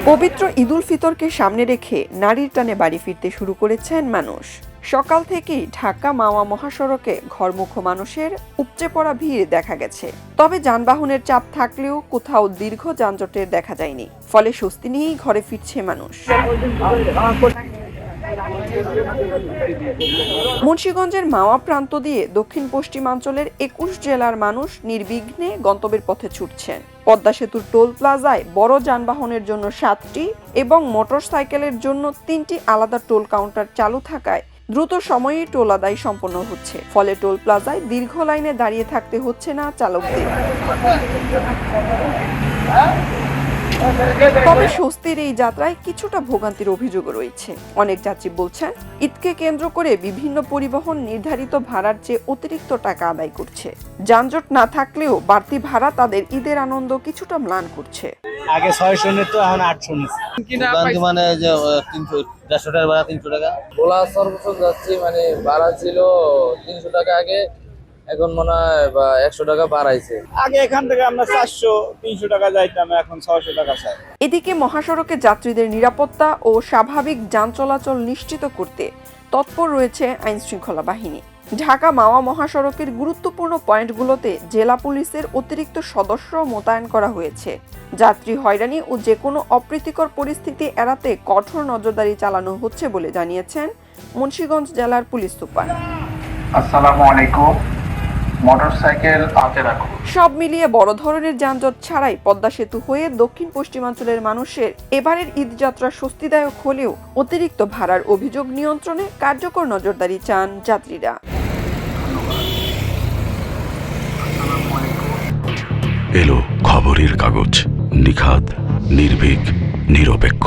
পবিত্র ঈদুল ফিতরকে সামনে রেখে নারীর টানে বাড়ি ফিরতে শুরু করেছেন মানুষ। সকাল থেকেই ঢাকা মাওয়া মহাসড়কে ঘরমুখো মানুষের উপচে পড়া ভিড় দেখা গেছে। তবে যানবাহনের চাপ থাকলেও কোথাও দীর্ঘ যানজটের দেখা যায়নি, ফলে স্বস্তি নিয়েই ঘরে ফিরছে মানুষ। মুন্সিগঞ্জের মাওয়া প্রান্ত দিয়ে দক্ষিণ পশ্চিমাঞ্চলের ২১ জেলার মানুষ নির্বিঘ্নে গন্তব্যের পথে ছুটছেন। পদ্মা সেতুর টোল প্লাজায় বড় যানবাহনের জন্য ৭টি এবং মোটরসাইকেলের জন্য ৩টি আলাদা টোল কাউন্টার চালু থাকায় দ্রুত সময়ে টোল আদায় সম্পন্ন হচ্ছে। ফলে টোল প্লাজায় দীর্ঘ লাইনে দাঁড়িয়ে থাকতে হচ্ছে না চালকদের। তবে স্বস্তির এই যাত্রায় কিছুটা ভোগান্তির অভিযোগ রয়েছে। অনেক যাত্রী বলছেন, ঈদকে কেন্দ্র করে বিভিন্ন পরিবহন নির্ধারিত ভাড়ার চেয়ে অতিরিক্ত টাকা আদায় করছে। যানজট না থাকলেও বাড়তি ভাড়া তাদের ঈদের আনন্দ কিছুটা ম্লান করছে। আগে ৬০০ নিত, এখন ৮০০ নিচ্ছে। মানে যে ৩০০ ১৫০ টাকার ভাড়া ৩০০ টাকা। ভোলা সর্বোচ্চ যাচ্ছি, মানে ভাড়া ছিল ৩০০ টাকা আগে, এখন মনে হয় ১০০ টাকা বাড়াইছে। আগে এখান থেকে আমরা ৪০০-৩০০ টাকা যাইতাম, এখন ৬০০ টাকা চাই। এদিকে মহাসড়কে যাত্রীদের নিরাপত্তা ও স্বাভাবিক যান চলাচল নিশ্চিত করতে তৎপর রয়েছে আইন শৃঙ্খলা বাহিনী। ঢাকা মাওয়া মহাসড়কের গুরুত্বপূর্ণ পয়েন্টগুলোতে জেলা পুলিশের অতিরিক্ত সদস্য মোতায়েন করা হয়েছে। যাত্রী হয়রানি ও যে কোনো অপ্রীতিকর পরিস্থিতি এড়াতে কঠোর নজরদারি চালানো হচ্ছে বলে জানিয়েছেন মুন্সিগঞ্জ জেলার পুলিশ সুপার। আসসালামু আলাইকুম। মোটরসাইকেল হাতে রাখুন। সব মিলিয়ে বড় ধরনের যানজট ছাড়াই পদ্মা সেতু হয়ে দক্ষিণ পশ্চিমাঞ্চলের মানুষের এবারের ঈদ যাত্রা স্বস্তিদায়ক হলেও অতিরিক্ত ভাড়ার অভিযোগ নিয়ন্ত্রণে কার্যকর নজরদারি চান যাত্রীরা। এলো খবরের কাগজ, নিখাত, নির্ভীক, নিরপেক্ষ।